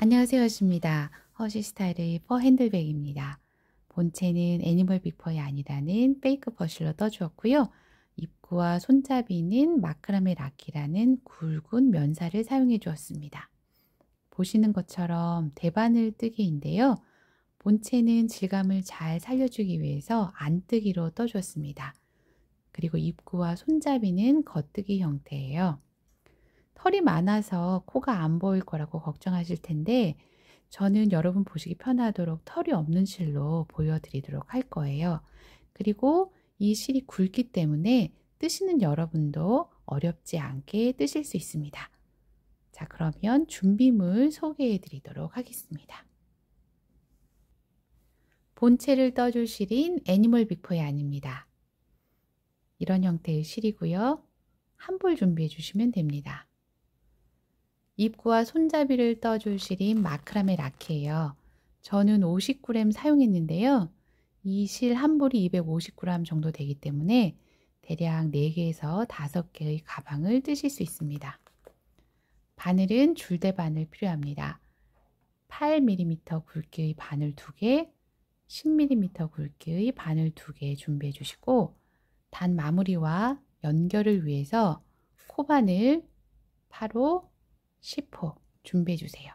안녕하세요. 허쉬입니다. 허쉬 스타일의 퍼 핸들백입니다. 본체는 애니멀 빅퍼이 아니라는 페이크 퍼실로 떠주었고요. 입구와 손잡이는 마크라메 라키라는 굵은 면사를 사용해 주었습니다. 보시는 것처럼 대바늘 뜨기인데요. 본체는 질감을 잘 살려주기 위해서 안뜨기로 떠주었습니다. 그리고 입구와 손잡이는 겉뜨기 형태예요. 털이 많아서 코가 안 보일 거라고 걱정하실 텐데 저는 여러분 보시기 편하도록 털이 없는 실로 보여드리도록 할 거예요. 그리고 이 실이 굵기 때문에 뜨시는 여러분도 어렵지 않게 뜨실 수 있습니다. 자, 그러면 준비물 소개해 드리도록 하겠습니다. 본체를 떠줄 실인 애니멀 빅퍼이 아닙니다. 이런 형태의 실이고요. 한 볼 준비해 주시면 됩니다. 입구와 손잡이를 떠줄 실인 마크라메 라키예요. 저는 50g 사용했는데요. 이 실 한 볼이 250g 정도 되기 때문에 대략 4개에서 5개의 가방을 뜨실 수 있습니다. 바늘은 줄대 바늘 필요합니다. 8mm 굵기의 바늘 2개, 10mm 굵기의 바늘 2개 준비해 주시고 단 마무리와 연결을 위해서 코바늘 8호, 10호 준비해 주세요.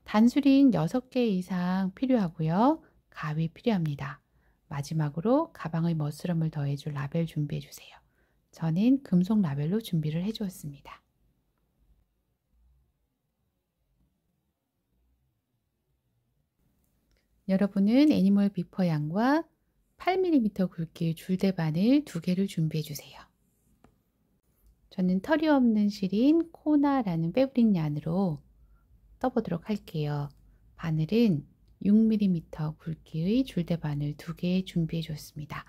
단수링 6개 이상 필요하고요. 가위 필요합니다. 마지막으로 가방의 멋스럼을 더해줄 라벨 준비해 주세요. 저는 금속 라벨로 준비를 해 주었습니다. 여러분은 애니멀 빅퍼 양과 8mm 굵기의 줄대 바늘 2개를 준비해 주세요. 저는 털이 없는 실인 코나라는 패브릭 얀으로 떠보도록 할게요. 바늘은 6mm 굵기의 줄대 바늘 2개 준비해 줬습니다.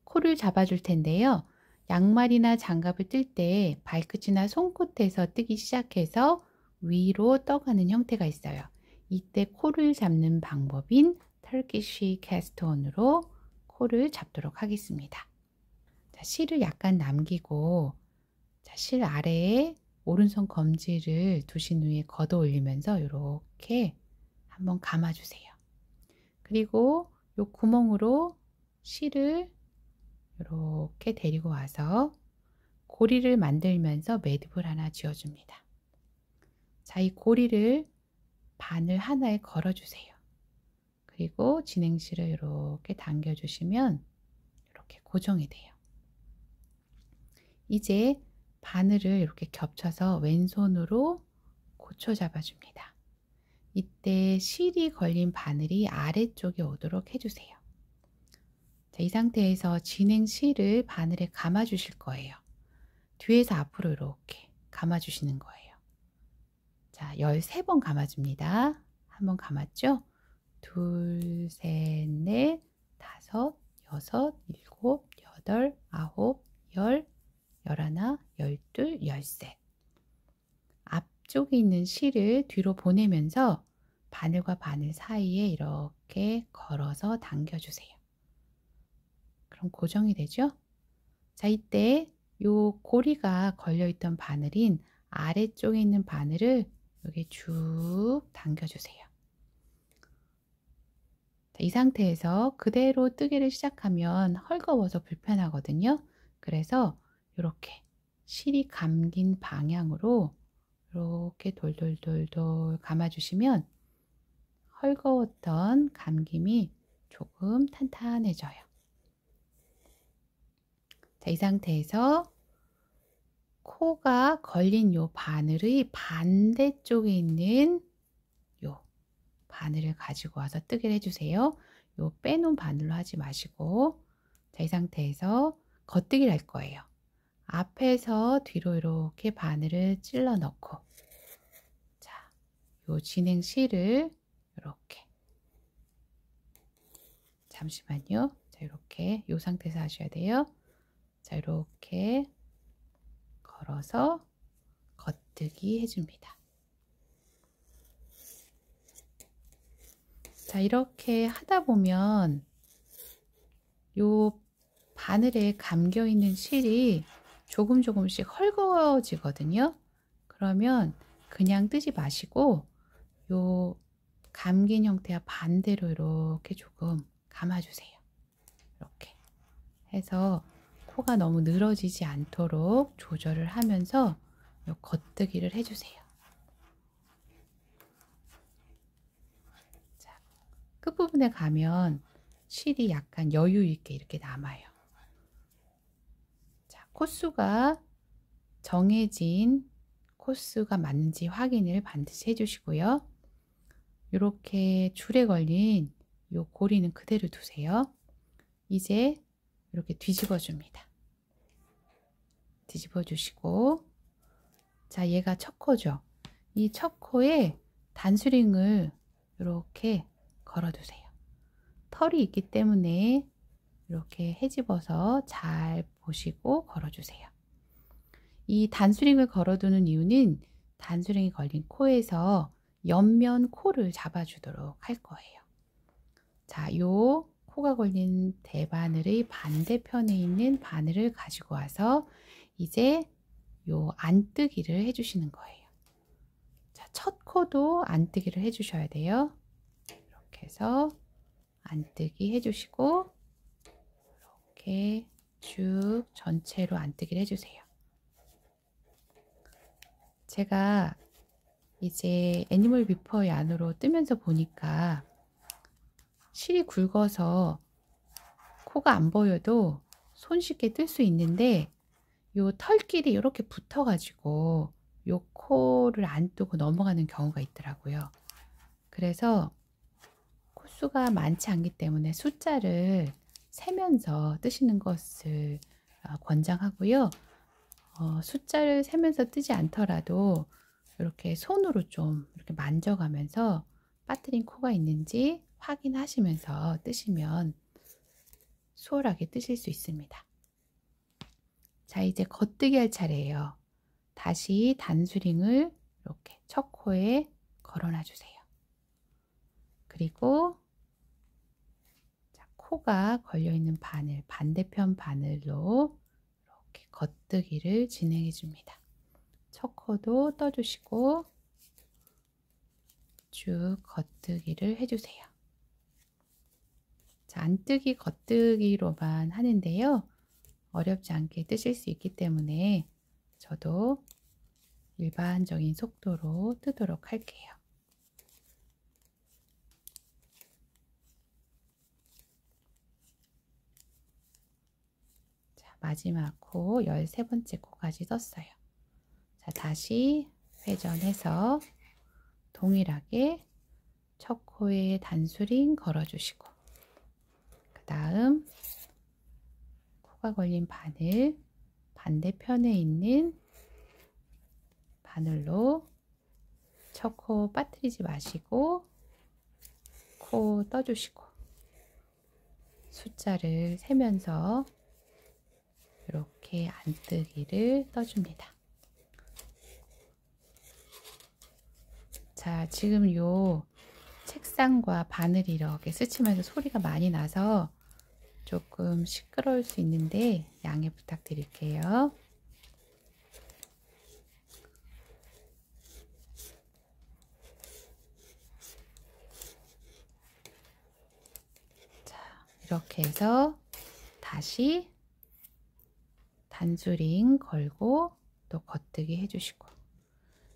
코를 잡아줄 텐데요. 양말이나 장갑을 뜰 때 발끝이나 손끝에서 뜨기 시작해서 위로 떠가는 형태가 있어요. 이때 코를 잡는 방법인 터키쉬 캐스트온으로 코를 잡도록 하겠습니다. 자, 실을 약간 남기고 자, 실 아래에 오른손 검지를 두신 후에 걷어 올리면서 이렇게 한번 감아주세요. 그리고 이 구멍으로 실을 이렇게 데리고 와서 고리를 만들면서 매듭을 하나 지어줍니다. 자, 이 고리를 바늘 하나에 걸어주세요. 그리고 진행실을 이렇게 당겨주시면 이렇게 고정이 돼요. 이제 바늘을 이렇게 겹쳐서 왼손으로 고쳐 잡아줍니다. 이때 실이 걸린 바늘이 아래쪽에 오도록 해주세요. 자, 이 상태에서 진행 실을 바늘에 감아 주실 거예요. 뒤에서 앞으로 이렇게 감아 주시는 거예요. 자, 13번 감아줍니다. 한번 감았죠? 둘, 셋, 넷, 다섯, 여섯, 일곱, 여덟, 아홉, 열, 열하나, 열둘, 열셋. 앞쪽에 있는 실을 뒤로 보내면서 바늘과 바늘 사이에 이렇게 걸어서 당겨주세요. 그럼 고정이 되죠? 자, 이때 요 고리가 걸려있던 바늘인 아래쪽에 있는 바늘을 여기 쭉 당겨주세요. 자, 이 상태에서 그대로 뜨개를 시작하면 헐거워서 불편하거든요. 그래서 이렇게 실이 감긴 방향으로 이렇게 돌돌돌돌 감아주시면 헐거웠던 감김이 조금 탄탄해져요. 자, 이 상태에서 코가 걸린 요 바늘의 반대쪽에 있는 요 바늘을 가지고 와서 뜨개를 해주세요. 요 빼놓은 바늘로 하지 마시고 자, 이 상태에서 겉뜨기를 할 거예요. 앞에서 뒤로 이렇게 바늘을 찔러 넣고 자, 요 진행 실을 이렇게 잠시만요. 자, 이렇게 요 상태에서 하셔야 돼요. 자, 이렇게 걸어서 겉뜨기 해줍니다. 자, 이렇게 하다 보면 요 바늘에 감겨 있는 실이 조금씩 헐거워지거든요. 그러면 그냥 뜨지 마시고 요 감긴 형태와 반대로 이렇게 조금 감아주세요. 이렇게 해서 코가 너무 늘어지지 않도록 조절을 하면서 요 겉뜨기를 해주세요. 자, 끝부분에 가면 실이 약간 여유 있게 이렇게 남아요. 자, 코수가 정해진 코수가 맞는지 확인을 반드시 해주시고요. 이렇게 줄에 걸린 요 고리는 그대로 두세요. 이제 이렇게 뒤집어 줍니다. 뒤집어 주시고, 자, 얘가 첫 코죠. 이 첫 코에 단수링을 이렇게 걸어 두세요. 털이 있기 때문에 이렇게 헤집어서 잘 보시고 걸어 주세요. 이 단수링을 걸어 두는 이유는 단수링이 걸린 코에서 옆면 코를 잡아주도록 할 거예요. 자, 요 코가 걸린 대바늘의 반대편에 있는 바늘을 가지고 와서 이제 요 안뜨기를 해주시는 거예요. 자, 첫 코도 안뜨기를 해주셔야 돼요. 이렇게 해서 안뜨기 해주시고, 이렇게 쭉 전체로 안뜨기를 해주세요. 제가 이제 애니멀 비퍼의 안으로 뜨면서 보니까 실이 굵어서 코가 안 보여도 손쉽게 뜰 수 있는데, 요 털끼리 이렇게 붙어 가지고 요 코를 안 뜨고 넘어가는 경우가 있더라고요. 그래서 코수가 많지 않기 때문에 숫자를 세면서 뜨시는 것을 권장하고요. 숫자를 세면서 뜨지 않더라도 이렇게 손으로 좀 이렇게 만져가면서 빠뜨린 코가 있는지 확인하시면서 뜨시면 수월하게 뜨실 수 있습니다. 자, 이제 겉뜨기 할 차례예요. 다시 단수링을 이렇게 첫 코에 걸어놔 주세요. 그리고 자, 코가 걸려있는 바늘, 반대편 바늘로 이렇게 겉뜨기를 진행해 줍니다. 첫 코도 떠주시고 쭉 겉뜨기를 해주세요. 자, 안뜨기, 겉뜨기로만 하는데요. 어렵지 않게 뜨실 수 있기 때문에 저도 일반적인 속도로 뜨도록 할게요. 자, 마지막 코 13번째 코까지 떴어요. 자, 다시 회전해서 동일하게 첫 코에 단수링 걸어주시고, 그 다음 코가 걸린 바늘 반대편에 있는 바늘로 첫 코 빠뜨리지 마시고 코 떠주시고 숫자를 세면서 이렇게 안뜨기를 떠줍니다. 자, 지금 요 책상과 바늘이 이렇게 스치면서 소리가 많이 나서 조금 시끄러울 수 있는데 양해 부탁드릴게요. 자, 이렇게 해서 다시 단수링 걸고 또 겉뜨기 해주시고,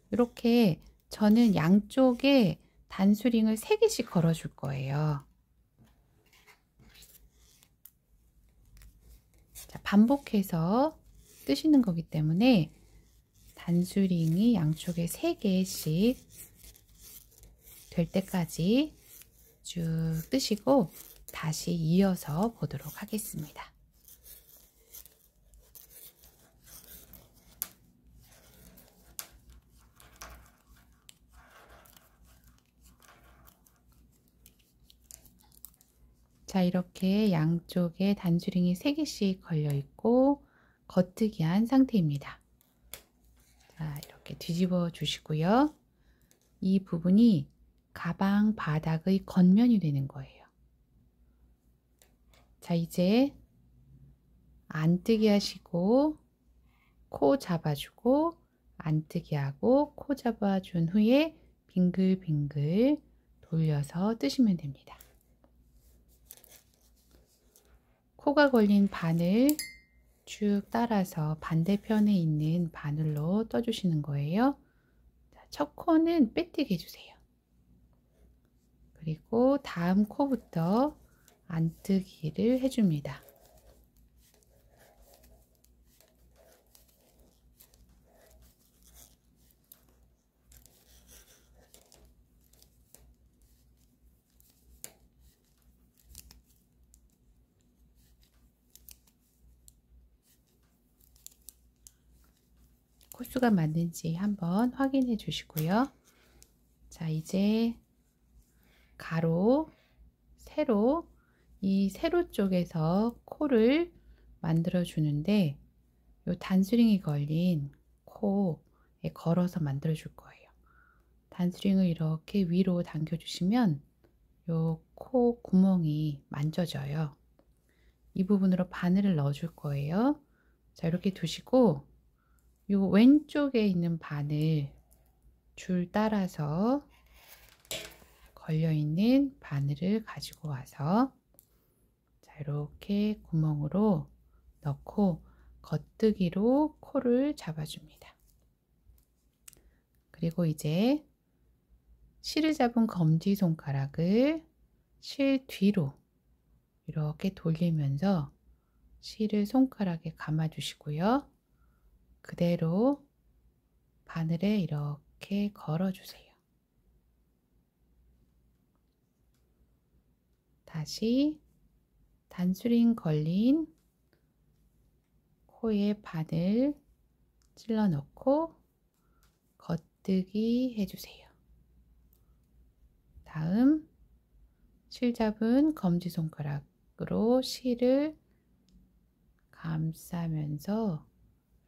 이렇게 저는 양쪽에 단수링을 3개씩 걸어 줄 거예요. 자, 반복해서 뜨시는 거기 때문에 단수링이 양쪽에 3개씩 될 때까지 쭉 뜨시고 다시 이어서 보도록 하겠습니다. 자, 이렇게 양쪽에 단수링이 3개씩 걸려 있고 겉뜨기 한 상태입니다. 자, 이렇게 뒤집어 주시고요. 이 부분이 가방 바닥의 겉면이 되는 거예요. 자, 이제 안뜨기 하시고 코 잡아주고 안뜨기 하고 코 잡아준 후에 빙글빙글 돌려서 뜨시면 됩니다. 코가 걸린 바늘 쭉 따라서 반대편에 있는 바늘로 떠주시는 거예요. 첫 코는 빼뜨게 해주세요. 그리고 다음 코부터 안뜨기를 해줍니다. 코수가 맞는지 한번 확인해 주시고요. 자, 이제 가로, 세로, 이 세로 쪽에서 코를 만들어 주는데 요 단스링이 걸린 코에 걸어서 만들어 줄 거예요. 단스링을 이렇게 위로 당겨 주시면 요 코 구멍이 만져져요. 이 부분으로 바늘을 넣어 줄 거예요. 자, 이렇게 두시고 요 왼쪽에 있는 바늘 줄 따라서 걸려있는 바늘을 가지고 와서 자, 이렇게 구멍으로 넣고 겉뜨기로 코를 잡아줍니다. 그리고 이제 실을 잡은 검지손가락을 실 뒤로 이렇게 돌리면서 실을 손가락에 감아 주시고요. 그대로 바늘에 이렇게 걸어 주세요. 다시 단스링 걸린 코에 바늘 찔러 넣고 겉뜨기 해주세요. 다음 실 잡은 검지손가락으로 실을 감싸면서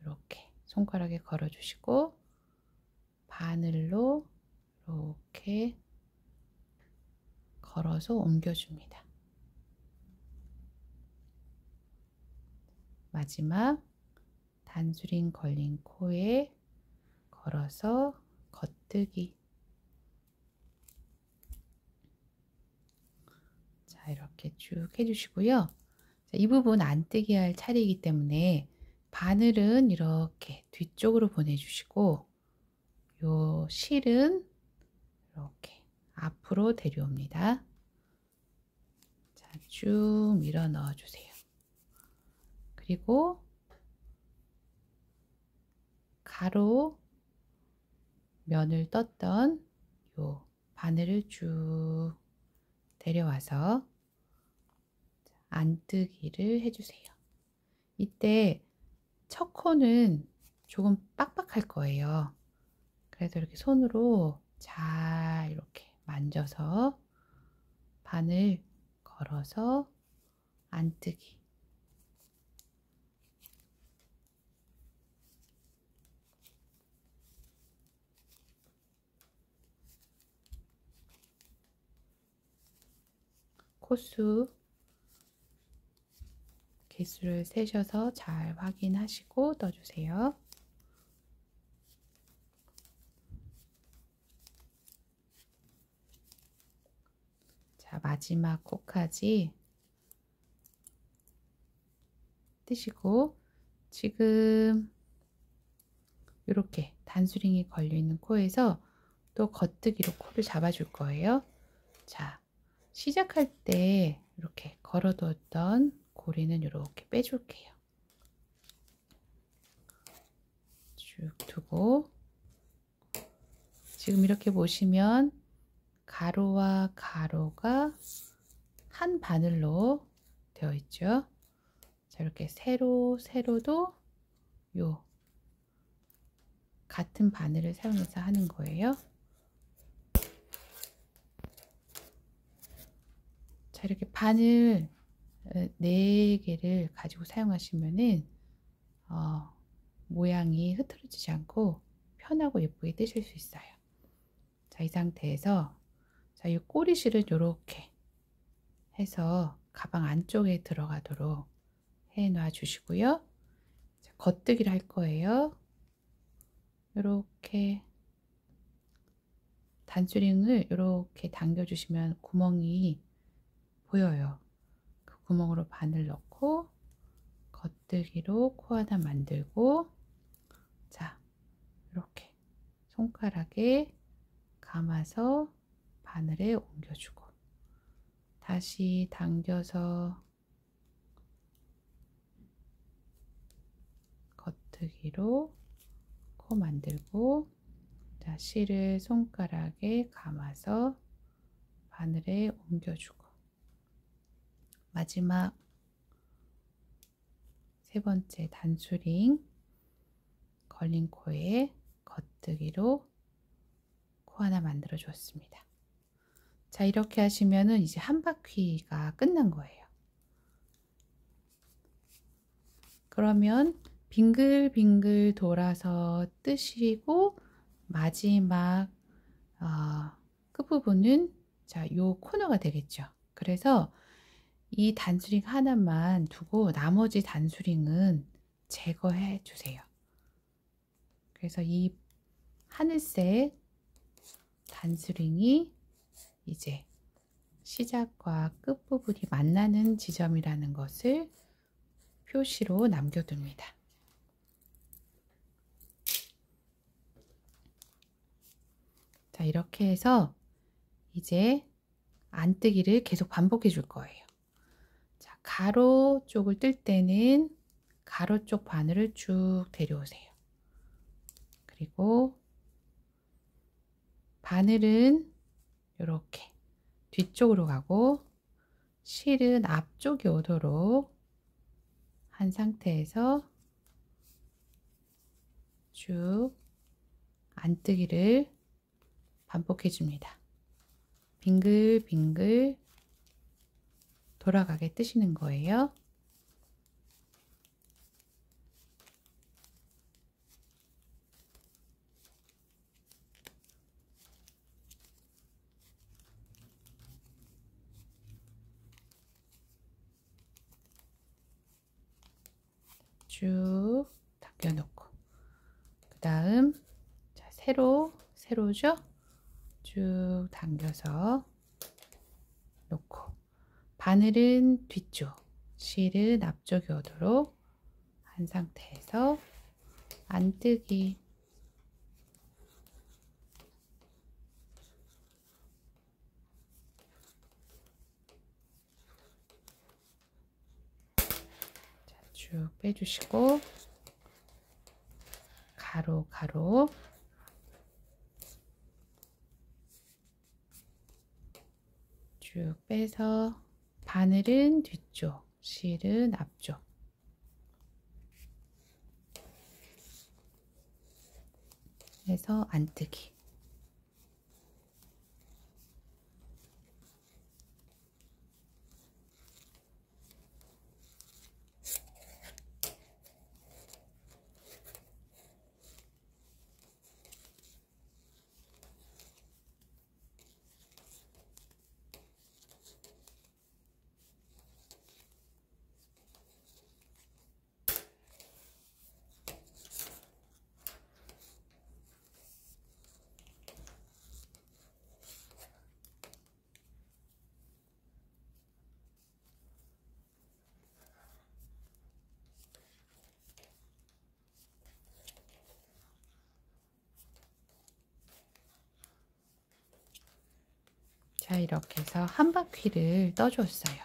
이렇게 손가락에 걸어 주시고 바늘로 이렇게 걸어서 옮겨줍니다. 마지막 단스링 걸린 코에 걸어서 겉뜨기. 자, 이렇게 쭉 해주시고요. 자, 이 부분 안뜨기 할 차례이기 때문에 바늘은 이렇게 뒤쪽으로 보내주시고 요 실은 이렇게 앞으로 데려옵니다. 자, 쭉 밀어 넣어 주세요. 그리고 가로 면을 떴던 요 바늘을 쭉 데려와서 안뜨기를 해주세요. 이때 첫 코는 조금 빡빡할 거예요. 그래서 이렇게 손으로 잘 이렇게 만져서 바늘 걸어서 안뜨기. 코수 개수를 세셔서 잘 확인하시고 떠주세요. 자, 마지막 코까지 뜨시고 지금 이렇게 단스링이 걸려 있는 코에서 또 겉뜨기로 코를 잡아줄 거예요. 자, 시작할 때 이렇게 걸어뒀던 고리는 이렇게 빼줄게요. 쭉 두고 지금 이렇게 보시면 가로와 가로가 한 바늘로 되어 있죠. 자, 이렇게 세로도 요 같은 바늘을 사용해서 하는 거예요. 자, 이렇게 바늘 4개를 가지고 사용하시면은 모양이 흐트러지지 않고 편하고 예쁘게 뜨실 수 있어요. 자, 이 상태에서 자, 이 꼬리실을 이렇게 해서 가방 안쪽에 들어가도록 해 놔 주시고요. 자, 겉뜨기를 할 거예요. 이렇게 단수링을 이렇게 당겨주시면 구멍이 보여요. 그 구멍으로 바늘 넣고 겉뜨기로 코 하나 만들고, 자, 이렇게 손가락에 감아서 바늘에 옮겨주고, 다시 당겨서 겉뜨기로 코 만들고, 자, 실을 손가락에 감아서 바늘에 옮겨주고, 마지막 세 번째 단수링 걸린 코에 겉뜨기로 코 하나 만들어 주었습니다. 자, 이렇게 하시면은 이제 한 바퀴가 끝난 거예요. 그러면 빙글빙글 돌아서 뜨시고, 마지막 끝부분은 자, 요 코너가 되겠죠. 그래서 이 단수링 하나만 두고 나머지 단수링은 제거해 주세요. 그래서 이 하늘색 단수링이 이제 시작과 끝부분이 만나는 지점이라는 것을 표시로 남겨둡니다. 자, 이렇게 해서 이제 안뜨기를 계속 반복해 줄 거예요. 자, 가로 쪽을 뜰 때는 가로 쪽 바늘을 쭉 데려오세요. 그리고 바늘은 이렇게 뒤쪽으로 가고 실은 앞쪽이 오도록 한 상태에서 쭉 안뜨기를 반복해 줍니다. 빙글빙글 돌아가게 뜨시는 거예요. 쭉 당겨놓고, 그 다음 자, 세로죠? 쭉 당겨서 놓고, 바늘은 뒤쪽, 실은 앞쪽에 오도록 한 상태에서 안뜨기. 자, 쭉 빼주시고 가로 가로 쭉 빼서 바늘은 뒤쪽, 실은 앞쪽. 해서 안뜨기. 자, 이렇게 해서 한 바퀴를 떠줬어요.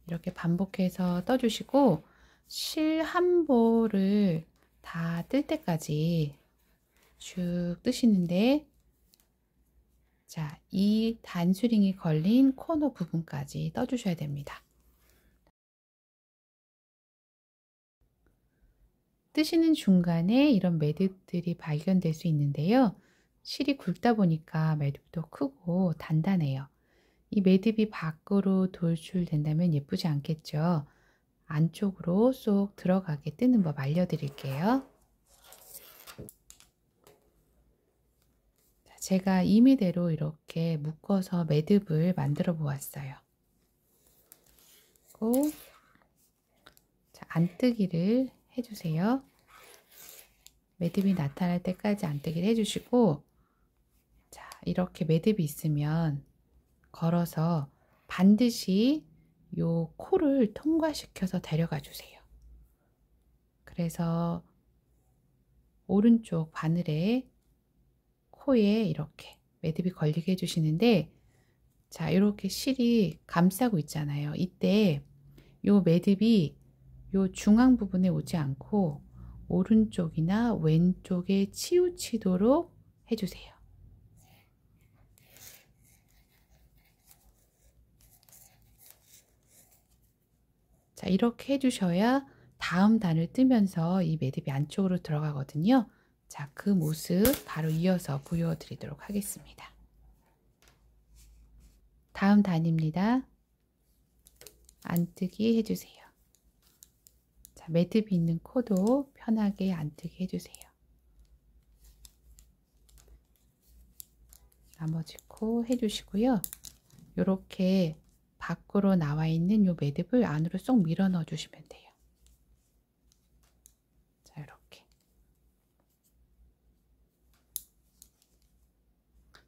이렇게 반복해서 떠주시고, 실 한 볼을 다 뜰 때까지 쭉 뜨시는데, 자, 이 단수링이 걸린 코너 부분까지 떠주셔야 됩니다. 뜨시는 중간에 이런 매듭들이 발견될 수 있는데요. 실이 굵다 보니까 매듭도 크고 단단해요. 이 매듭이 밖으로 돌출된다면 예쁘지 않겠죠. 안쪽으로 쏙 들어가게 뜨는 법 알려드릴게요. 자, 제가 임의대로 이렇게 묶어서 매듭을 만들어 보았어요. 그리고 안뜨기를 해주세요. 매듭이 나타날 때까지 안뜨기를 해주시고, 자, 이렇게 매듭이 있으면 걸어서 반드시 요 코를 통과시켜서 데려가 주세요. 그래서 오른쪽 바늘에 코에 이렇게 매듭이 걸리게 해주시는데, 자, 이렇게 실이 감싸고 있잖아요. 이때 요 매듭이 요 중앙 부분에 오지 않고 오른쪽이나 왼쪽에 치우치도록 해주세요. 자, 이렇게 해주셔야 다음 단을 뜨면서 이 매듭이 안쪽으로 들어가거든요. 자, 그 모습 바로 이어서 보여드리도록 하겠습니다. 다음 단입니다. 안뜨기 해주세요. 자, 매듭이 있는 코도 편하게 안뜨기 해주세요. 나머지 코 해주시고요. 이렇게 밖으로 나와 있는 요 매듭을 안으로 쏙 밀어 넣어 주시면 돼요. 자, 이렇게.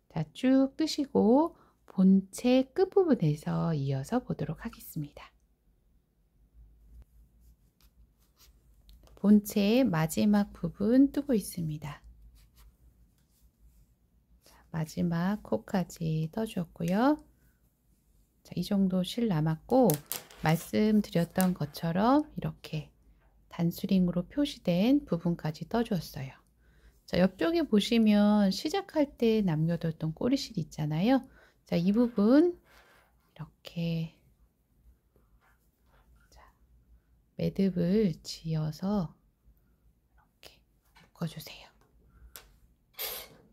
자, 쭉 뜨시고 본체 끝부분에서 이어서 보도록 하겠습니다. 본체의 마지막 부분 뜨고 있습니다. 자, 마지막 코까지 떠주었고요. 자, 이 정도 실 남았고, 말씀드렸던 것처럼 이렇게 단수링으로 표시된 부분까지 떠주었어요. 자, 옆쪽에 보시면 시작할 때 남겨뒀던 꼬리실 있잖아요. 자, 이 부분 이렇게 매듭을 지어서 이렇게 묶어주세요.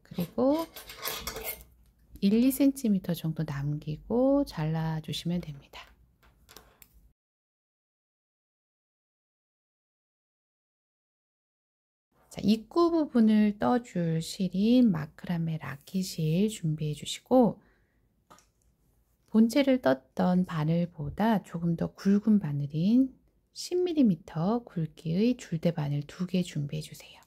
그리고 1~2cm 정도 남기고 잘라주시면 됩니다. 자, 입구 부분을 떠줄 실인 마크라메 라키실 준비해 주시고, 본체를 떴던 바늘보다 조금 더 굵은 바늘인 10mm 굵기의 줄대 바늘 2개 준비해 주세요.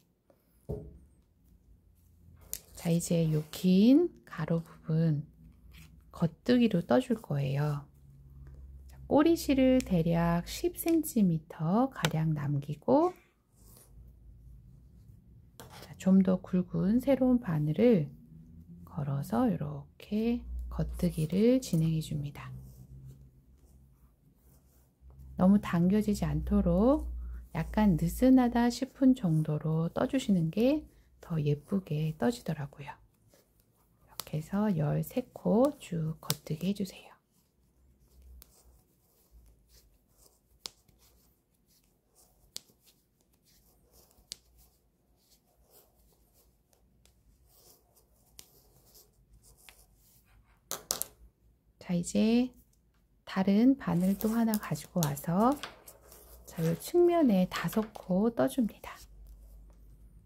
자, 이제 요 긴 가로 부분 겉뜨기로 떠줄 거예요. 자, 꼬리실을 대략 10cm 가량 남기고, 좀 더 굵은 새로운 바늘을 걸어서 이렇게 겉뜨기를 진행해 줍니다. 너무 당겨지지 않도록 약간 느슨하다 싶은 정도로 떠주시는 게 더 예쁘게 떠지더라고요. 이렇게 해서 13코 쭉 겉뜨기 해주세요. 자, 이제 다른 바늘 또 하나 가지고 와서, 자, 이 측면에 5코 떠줍니다.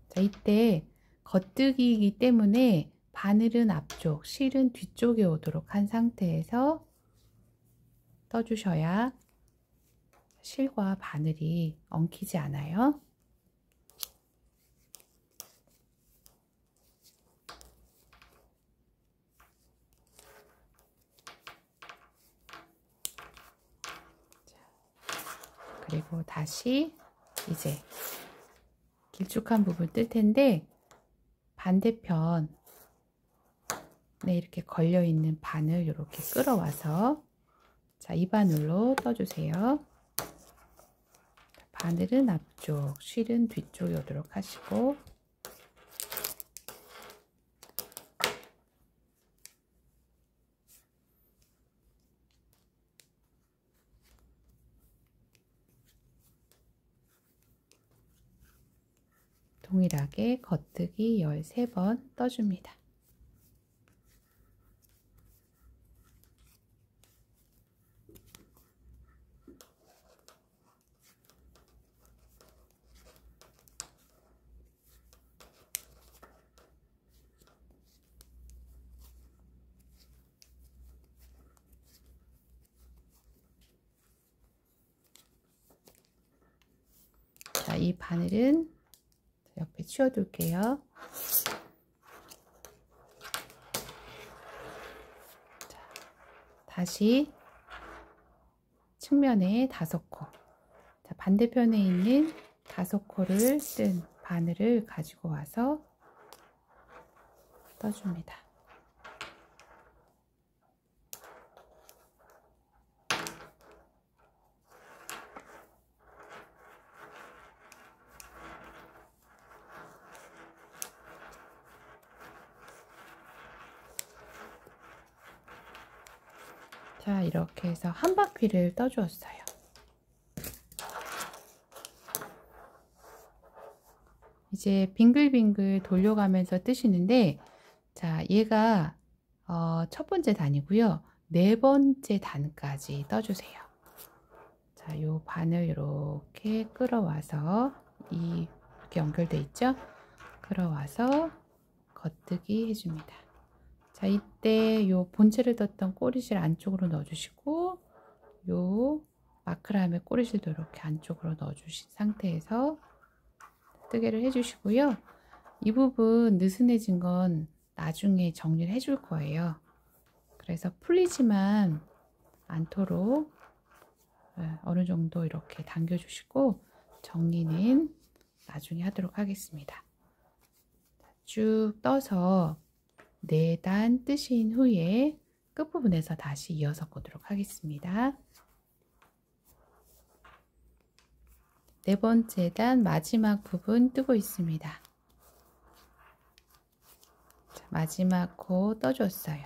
자, 이때 겉뜨기이기 때문에 바늘은 앞쪽, 실은 뒤쪽에 오도록 한 상태에서 떠주셔야 실과 바늘이 엉키지 않아요. 그리고 다시 이제 길쭉한 부분 뜰 텐데, 반대편에 이렇게 걸려 있는 바늘 이렇게 끌어와서, 자, 이 바늘로 떠주세요. 바늘은 앞쪽, 실은 뒤쪽에 오도록 하시고, 동일하게 겉뜨기 13번 떠줍니다. 이 바늘은 옆에 치워둘게요. 자, 다시 측면에 5코. 자, 반대편에 있는 5코를 뜬 바늘을 가지고 와서 떠줍니다. 자, 이렇게 해서 한 바퀴를 떠주었어요. 이제 빙글빙글 돌려가면서 뜨시는데, 자, 얘가 첫 번째 단이고요. 네 번째 단까지 떠주세요. 자, 요 바늘 이렇게 끌어와서 이렇게 연결돼 있죠? 끌어와서 겉뜨기 해줍니다. 자, 이때 요 본체를 떴던 꼬리실 안쪽으로 넣어주시고, 요 마크라메 꼬리실도 이렇게 안쪽으로 넣어주신 상태에서 뜨개를 해주시고요. 이 부분 느슨해진 건 나중에 정리를 해줄 거예요. 그래서 풀리지만 않도록 어느 정도 이렇게 당겨주시고 정리는 나중에 하도록 하겠습니다. 쭉 떠서 4단 뜨신 후에 끝부분에서 다시 이어서 보도록 하겠습니다. 네 번째 단 마지막 부분 뜨고 있습니다. 자, 마지막 코 떠줬어요.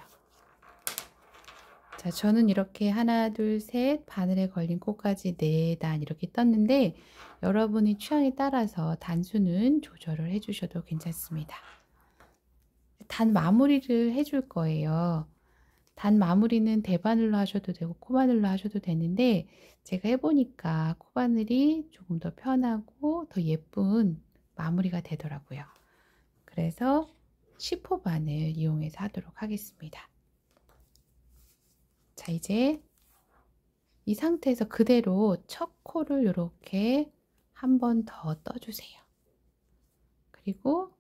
자, 저는 이렇게 하나, 둘, 셋 바늘에 걸린 코까지 4단 이렇게 떴는데 여러분이 취향에 따라서 단수는 조절을 해주셔도 괜찮습니다. 단 마무리를 해줄 거예요. 단 마무리는 대바늘로 하셔도 되고 코바늘로 하셔도 되는데 제가 해보니까 코바늘이 조금 더 편하고 더 예쁜 마무리가 되더라고요. 그래서 10호 바늘 이용해서 하도록 하겠습니다. 자, 이제 이 상태에서 그대로 첫 코를 이렇게 한 번 더 떠주세요. 그리고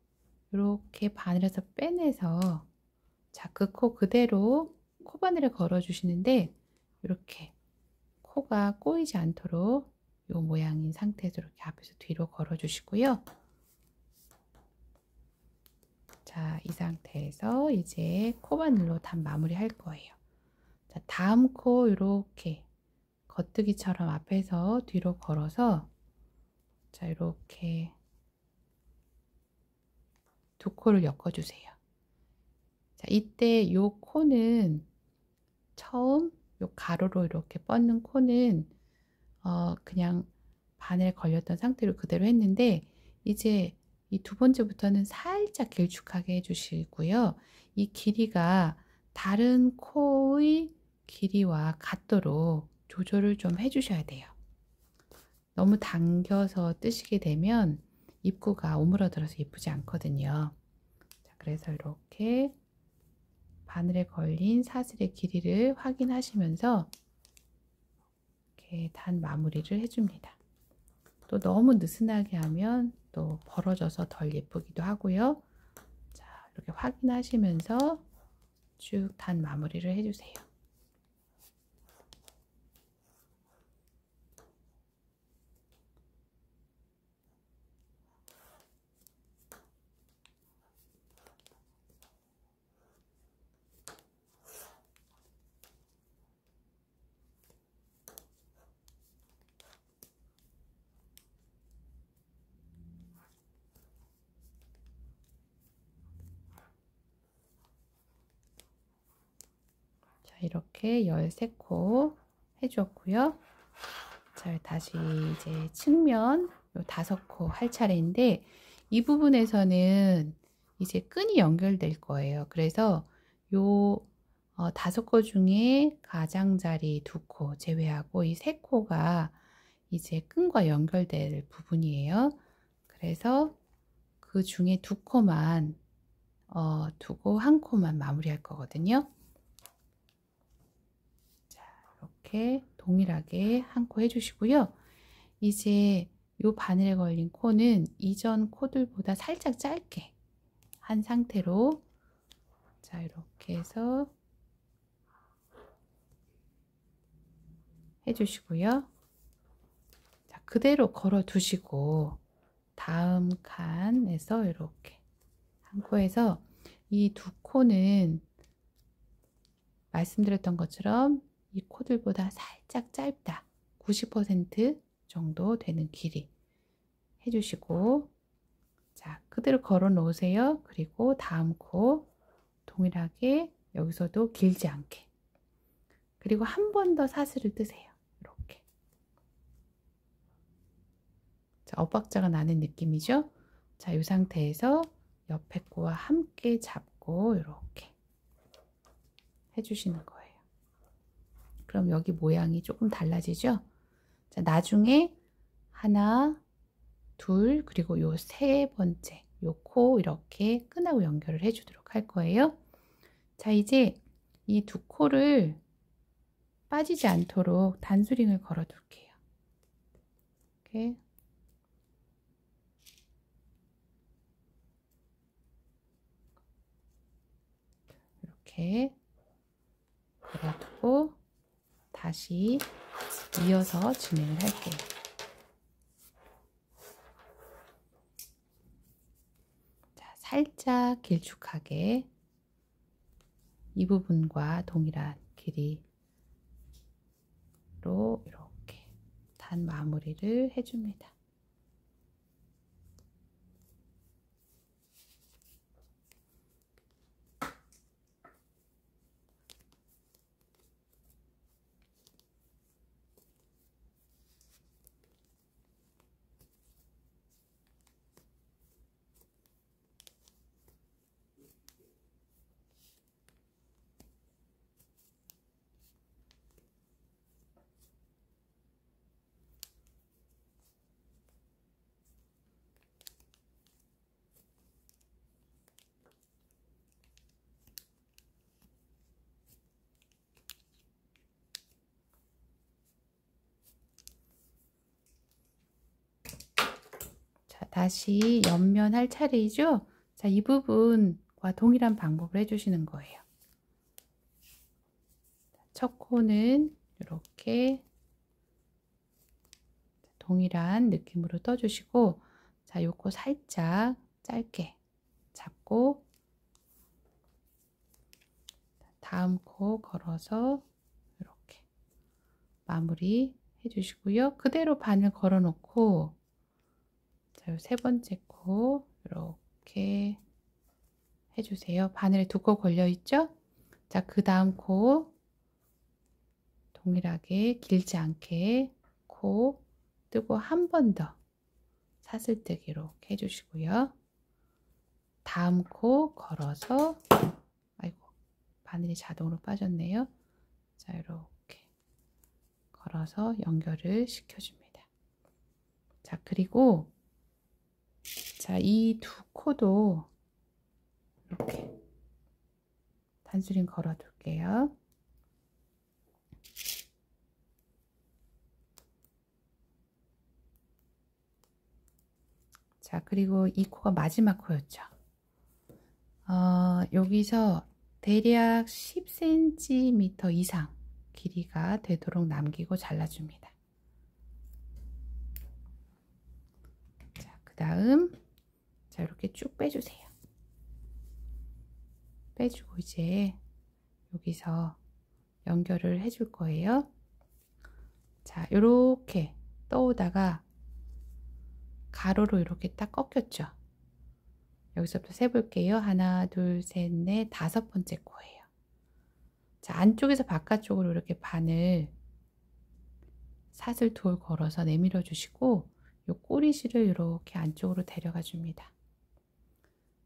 이렇게 바늘에서 빼내서 자, 그 코 그대로 코바늘에 걸어 주시는데 이렇게 코가 꼬이지 않도록 이 모양인 상태에서 이렇게 앞에서 뒤로 걸어 주시고요. 자, 이 상태에서 이제 코바늘로 단 마무리 할 거예요. 자, 다음 코 이렇게 겉뜨기처럼 앞에서 뒤로 걸어서 자, 이렇게 2코를 엮어주세요. 자, 이때 요 코는 처음 요 가로로 이렇게 뻗는 코는 그냥 바늘에 걸렸던 상태로 그대로 했는데 이제 이 2번째부터는 살짝 길쭉하게 해주시고요. 이 길이가 다른 코의 길이와 같도록 조절을 좀 해주셔야 돼요. 너무 당겨서 뜨시게 되면 입구가 오므러들어서 예쁘지 않거든요. 자, 그래서 이렇게 바늘에 걸린 사슬의 길이를 확인하시면서 이렇게 단 마무리를 해줍니다. 또 너무 느슨하게 하면 또 벌어져서 덜 예쁘기도 하고요. 자, 이렇게 확인하시면서 쭉 단 마무리를 해주세요. 이렇게 13코 해주었고요. 자, 다시 이제 측면 요 5코 할 차례인데 이 부분에서는 이제 끈이 연결될 거예요. 그래서 요 5코 중에 가장자리 2코 제외하고 이 3코가 이제 끈과 연결될 부분이에요. 그래서 그 중에 2코만 두고 1코만 마무리할 거거든요. 이렇게 동일하게 1코 해주시고요. 이제 이 바늘에 걸린 코는 이전 코들보다 살짝 짧게 한 상태로, 자, 이렇게 해서 해주시고요. 자, 그대로 걸어 두시고 다음 칸에서 이렇게 한 코에서 이 두 코는 말씀드렸던 것처럼 이 코들보다 살짝 짧다. 90% 정도 되는 길이 해주시고, 자, 그대로 걸어 놓으세요. 그리고 다음 코 동일하게 여기서도 길지 않게, 그리고 한 번 더 사슬을 뜨세요. 이렇게. 자, 엇박자가 나는 느낌이죠? 자, 이 상태에서 옆에 코와 함께 잡고 이렇게 해주시는 거예요. 그럼 여기 모양이 조금 달라지죠? 자, 나중에 하나, 둘, 그리고 요 세 번째, 요 코 이렇게 끈하고 연결을 해주도록 할 거예요. 자, 이제 이 두 코를 빠지지 않도록 단수링을 걸어 둘게요. 이렇게. 이렇게 걸어두고 다시 이어서 진행을 할게요. 자, 살짝 길쭉하게 이 부분과 동일한 길이로 이렇게 단 마무리를 해줍니다. 다시 옆면할 차례이죠? 자, 이 부분과 동일한 방법을 해주시는 거예요. 첫 코는 이렇게 동일한 느낌으로 떠주시고, 자, 요 코 살짝 짧게 잡고 다음 코 걸어서 이렇게 마무리 해주시고요. 그대로 바늘 걸어 놓고, 자, 요 세 번째 코 이렇게 해주세요. 바늘에 두 코 걸려 있죠? 자, 그 다음 코 동일하게 길지 않게 코 뜨고 한 번 더 사슬뜨기 이렇게 해주시고요. 다음 코 걸어서, 아이고, 바늘이 자동으로 빠졌네요. 자, 이렇게 걸어서 연결을 시켜줍니다. 자, 그리고 자, 이 두 코도 이렇게 단수링 걸어 둘게요. 자, 그리고 이 코가 마지막 코였죠. 여기서 대략 10cm 이상 길이가 되도록 남기고 잘라줍니다. 자, 그 다음, 자, 이렇게 쭉 빼주세요. 빼주고 이제 여기서 연결을 해줄 거예요. 자, 이렇게 떠오다가 가로로 이렇게 딱 꺾였죠. 여기서부터 세볼게요. 하나, 둘, 셋, 넷, 다섯 번째 코예요. 자, 안쪽에서 바깥쪽으로 이렇게 바늘 사슬 돌 걸어서 내밀어 주시고, 요 꼬리실을 이렇게 안쪽으로 데려가 줍니다.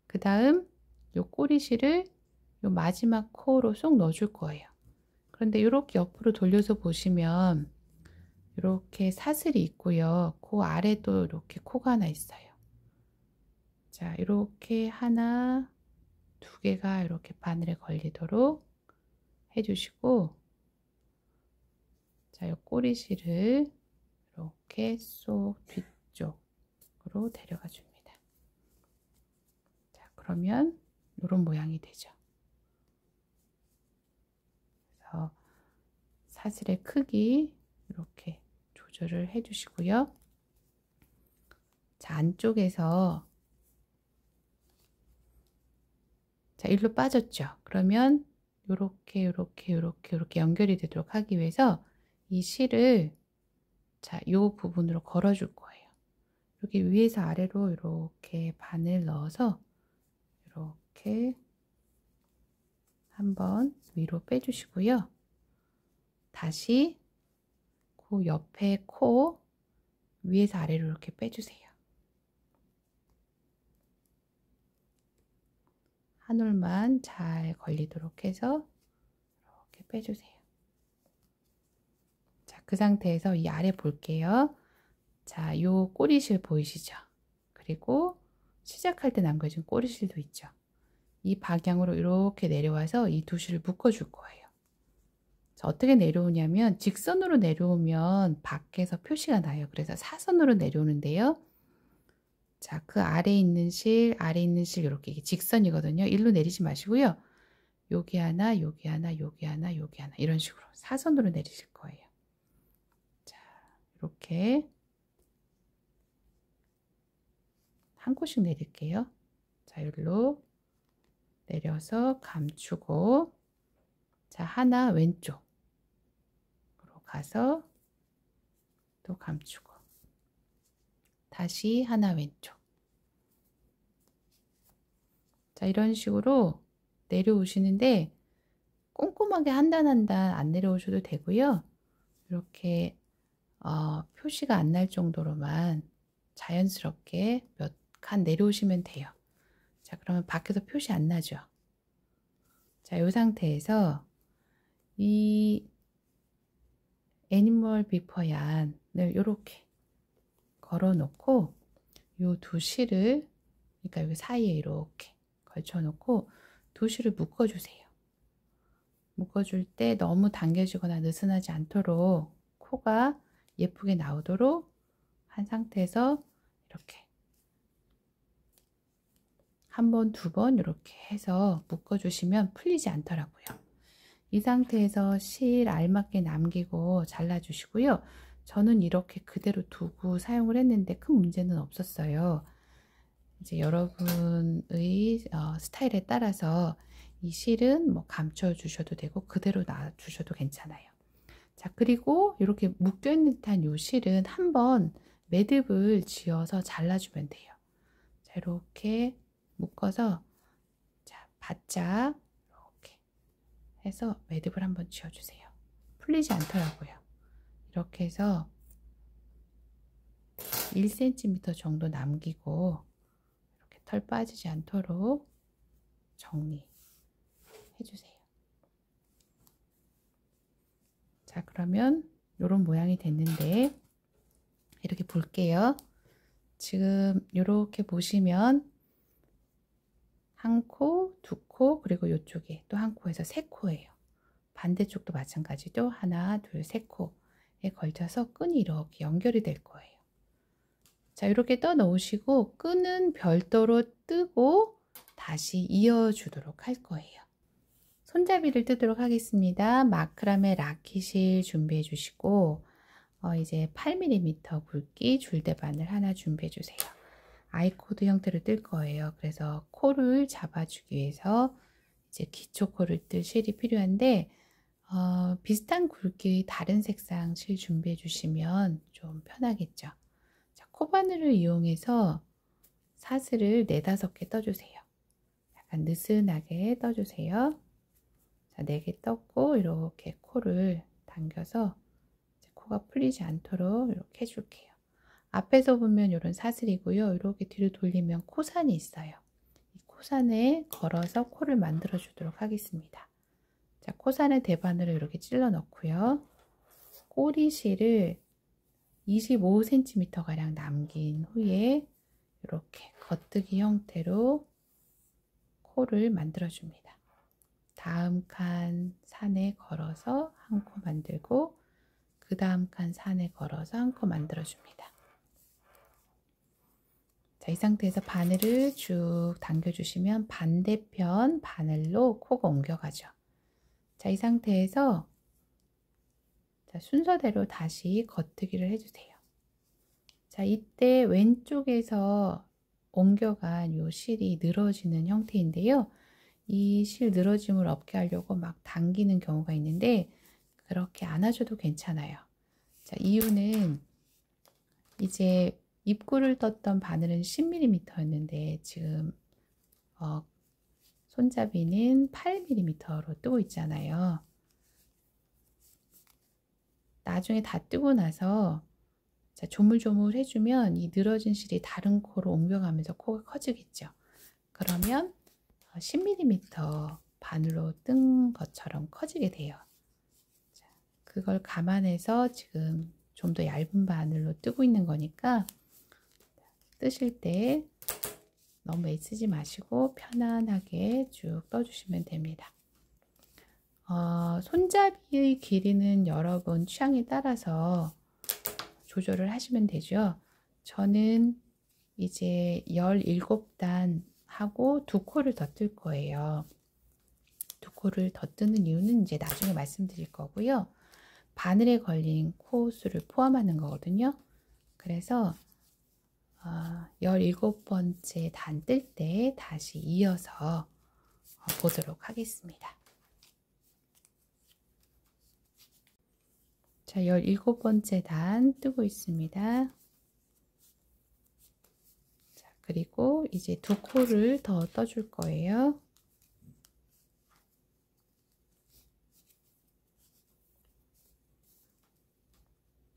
그 다음 요 꼬리실을 요 마지막 코로 쏙 넣어 줄 거예요. 그런데 이렇게 옆으로 돌려서 보시면 이렇게 사슬이 있고요. 그 아래도 이렇게 코가 하나 있어요. 자, 이렇게 하나, 두 개가 이렇게 바늘에 걸리도록 해주시고, 자, 이 꼬리실을 이렇게 쏙 앞쪽으로 데려가 줍니다. 자, 그러면 이런 모양이 되죠. 그래서 사슬의 크기 이렇게 조절을 해 주시고요. 자, 안쪽에서 자, 일로 빠졌죠. 그러면 요렇게 연결이 되도록 하기 위해서 이 실을 자, 요 부분으로 걸어 줄 거예요. 여기 위에서 아래로 이렇게 바늘 넣어서 이렇게 한번 위로 빼 주시고요. 다시 그 옆에 코 위에서 아래로 이렇게 빼 주세요. 한 올만 잘 걸리도록 해서 이렇게 빼주세요. 자, 그 상태에서 이 아래 볼게요. 자, 요 꼬리실 보이시죠? 그리고 시작할 때 남겨진 꼬리실도 있죠. 이 방향으로 이렇게 내려와서 이 두 실을 묶어줄 거예요. 자, 어떻게 내려오냐면 직선으로 내려오면 밖에서 표시가 나요. 그래서 사선으로 내려오는데요. 자, 그 아래에 있는 실, 이렇게 직선이거든요. 일로 내리지 마시고요. 여기 하나, 여기 하나, 여기 하나, 여기 하나 이런 식으로 사선으로 내리실 거예요. 자, 이렇게 한 코씩 내릴게요. 자, 여기로 내려서 감추고 자, 하나 왼쪽으로 가서 또 감추고 다시 하나 왼쪽. 자, 이런 식으로 내려오시는데 꼼꼼하게 한 단 한 단 안 내려오셔도 되고요. 이렇게 표시가 안 날 정도로만 자연스럽게 몇 칸 내려오시면 돼요. 자, 그러면 밖에서 표시 안 나죠. 자, 이 상태에서 이 애니멀 비퍼 얀을 이렇게 걸어 놓고 요 두 실을 그러니까 여기 사이에 이렇게 걸쳐 놓고 두 실을 묶어 주세요. 묶어 줄 때 너무 당겨지거나 느슨하지 않도록 코가 예쁘게 나오도록 한 상태에서 이렇게 한 번, 두 번 이렇게 해서 묶어 주시면 풀리지 않더라고요. 이 상태에서 실 알맞게 남기고 잘라 주시고요. 저는 이렇게 그대로 두고 사용을 했는데 큰 문제는 없었어요. 이제 여러분의 스타일에 따라서 이 실은 뭐 감춰 주셔도 되고 그대로 놔 주셔도 괜찮아요. 자, 그리고 이렇게 묶여 있는 듯한 요 실은 한번 매듭을 지어서 잘라주면 돼요. 자, 이렇게 묶어서 자, 바짝 이렇게 해서 매듭을 한번 지어주세요. 풀리지 않더라고요. 이렇게 해서 1cm 정도 남기고 이렇게 털 빠지지 않도록 정리해 주세요. 자, 그러면 이런 모양이 됐는데 이렇게 볼게요. 지금 이렇게 보시면 한 코, 두 코, 그리고 이쪽에 또 한 코에서 세 코예요. 반대쪽도 마찬가지로 하나, 둘, 세 코에 걸쳐서 끈이 이렇게 연결이 될 거예요. 자, 이렇게 떠 놓으시고 끈은 별도로 뜨고 다시 이어주도록 할 거예요. 손잡이를 뜨도록 하겠습니다. 마크라메 라킷을 준비해 주시고 이제 8mm 굵기 줄대바늘 하나 준비해 주세요. 아이코드 형태로 뜰 거예요. 그래서 코를 잡아주기 위해서 이제 기초 코를 뜰 실이 필요한데 비슷한 굵기 다른 색상 실 준비해 주시면 좀 편하겠죠. 자, 코바늘을 이용해서 사슬을 4-5개 떠주세요. 약간 느슨하게 떠주세요. 자, 4개 떴고 이렇게 코를 당겨서 코가 풀리지 않도록 이렇게 해줄게요. 앞에서 보면 이런 사슬이고요. 이렇게 뒤로 돌리면 코산이 있어요. 이 코산에 걸어서 코를 만들어 주도록 하겠습니다. 자, 코산에 대바늘을 이렇게 찔러 넣고요. 꼬리실을 25cm 가량 남긴 후에 이렇게 겉뜨기 형태로 코를 만들어 줍니다. 다음 칸 산에 걸어서 한 코 만들고 그 다음 칸 산에 걸어서 한 코 만들어 줍니다. 자, 이 상태에서 바늘을 쭉 당겨주시면 반대편 바늘로 코가 옮겨가죠. 자, 이 상태에서 자, 순서대로 다시 겉뜨기를 해주세요. 자, 이때 왼쪽에서 옮겨간 요 실이 늘어지는 형태인데요. 이 실 늘어짐을 없게 하려고 막 당기는 경우가 있는데 그렇게 안 하셔도 괜찮아요. 자, 이유는 이제 입구를 떴던 바늘은 10mm였는데 지금 손잡이는 8mm로 뜨고 있잖아요. 나중에 다 뜨고 나서 자, 조물조물 해주면 이 늘어진 실이 다른 코로 옮겨가면서 코가 커지겠죠. 그러면 10mm 바늘로 뜬 것처럼 커지게 돼요. 자, 그걸 감안해서 지금 좀 더 얇은 바늘로 뜨고 있는 거니까 뜨실 때 너무 애쓰지 마시고 편안하게 쭉 떠주시면 됩니다. 손잡이의 길이는 여러분 취향에 따라서 조절을 하시면 되죠. 저는 이제 17단 하고 2코를 더 뜰 거예요. 2코를 더 뜨는 이유는 이제 나중에 말씀드릴 거고요. 바늘에 걸린 코 수를 포함하는 거거든요. 그래서 17번째 단 뜰 때 다시 이어서 보도록 하겠습니다. 자, 17번째 단 뜨고 있습니다. 자, 그리고 이제 2코를 더 떠줄 거예요.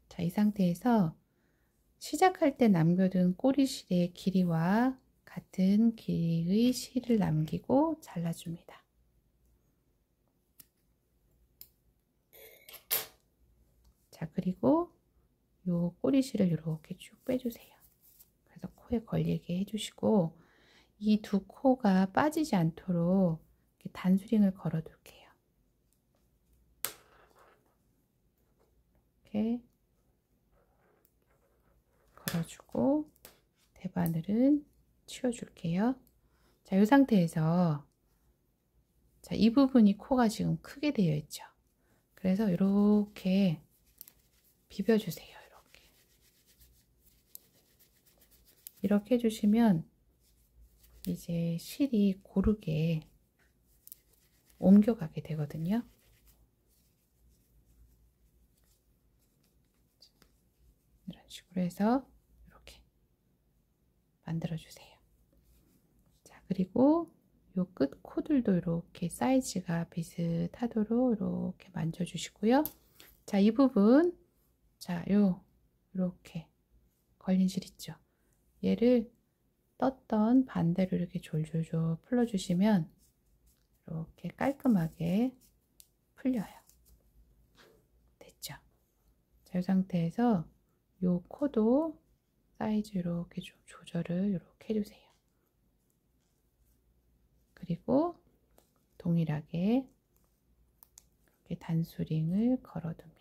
자, 이 상태에서 시작할 때 남겨둔 꼬리실의 길이와 같은 길이의 실을 남기고 잘라줍니다. 자, 그리고 요 꼬리실을 이렇게 쭉 빼주세요. 그래서 코에 걸리게 해주시고 이 2코가 빠지지 않도록 이렇게 단수링을 걸어 둘게요. 이렇게 걸어주고 대바늘은 치워줄게요. 자, 이 상태에서 자, 이 부분이 코가 지금 크게 되어 있죠. 그래서 이렇게 비벼주세요. 이렇게 해주시면 이제 실이 고르게 옮겨가게 되거든요. 이런 식으로 해서 이렇게 만들어주세요. 자, 그리고 요 끝 코들도 이렇게 사이즈가 비슷하도록 이렇게 만져주시고요. 자, 이 부분, 자, 이렇게 걸린 실 있죠. 얘를 떴던 반대로 이렇게 졸졸졸 풀어주시면 이렇게 깔끔하게 풀려요. 됐죠? 자, 이 상태에서 요 코도 사이즈 이렇게 좀 조절을 이렇게 해주세요. 그리고 동일하게 이렇게 단수링을 걸어둡니다.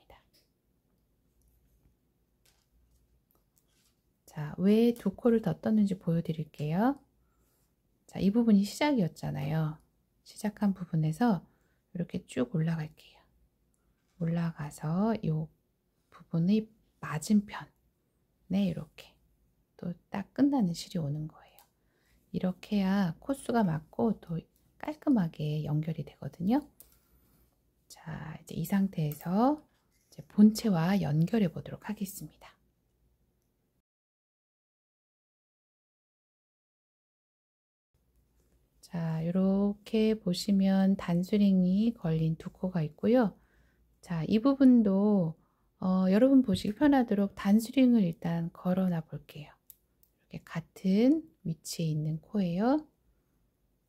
자, 왜 2코를 더 떴는지 보여드릴게요. 자, 이 부분이 시작이었잖아요. 시작한 부분에서 이렇게 쭉 올라갈게요. 올라가서 이 부분의 맞은편에 이렇게 또 딱 끝나는 실이 오는 거예요. 이렇게 해야 코수가 맞고 또 깔끔하게 연결이 되거든요. 자, 이제 이 상태에서 이제 본체와 연결해 보도록 하겠습니다. 자, 이렇게 보시면 단수링이 걸린 2코가 있고요. 자, 이 부분도 여러분 보시기 편하도록 단수링을 일단 걸어놔 볼게요. 이렇게 같은 위치에 있는 코예요.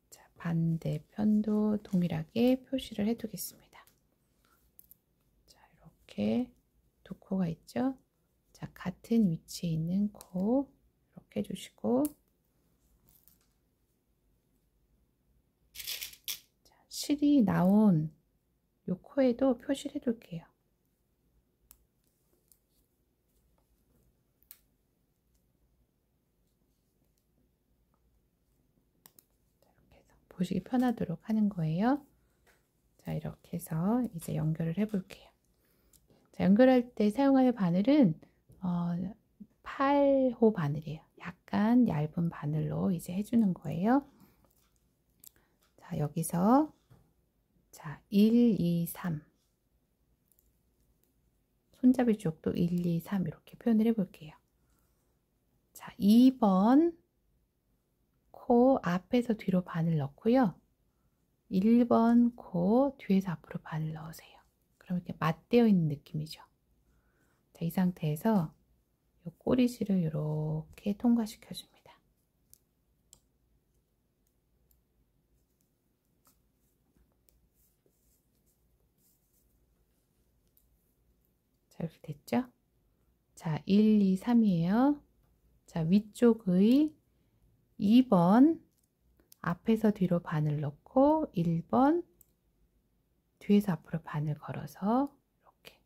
자, 반대편도 동일하게 표시를 해 두겠습니다. 자, 이렇게 2코가 있죠. 자, 같은 위치에 있는 코 이렇게 해주시고 자, 실이 나온 요 코에도 표시를 해 둘게요. 보시기 편하도록 하는 거예요. 자, 이렇게 해서 이제 연결을 해 볼게요. 자, 연결할 때 사용할 바늘은 8호 바늘이에요. 약간 얇은 바늘로 이제 해주는 거예요. 자, 여기서 자, 1, 2, 3 손잡이 쪽도 1, 2, 3 이렇게 표현을 해 볼게요. 자, 2번 코 앞에서 뒤로 바늘 넣고요. 1번 코 뒤에서 앞으로 바늘 넣으세요. 그럼 이렇게 맞대어 있는 느낌이죠. 자, 이 상태에서 이 꼬리실을 이렇게 통과시켜 줍니다. 자, 이렇게 됐죠? 자, 1, 2, 3이에요. 자, 위쪽의 2번 앞에서 뒤로 바늘 넣고 1번 뒤에서 앞으로 바늘 걸어서 이렇게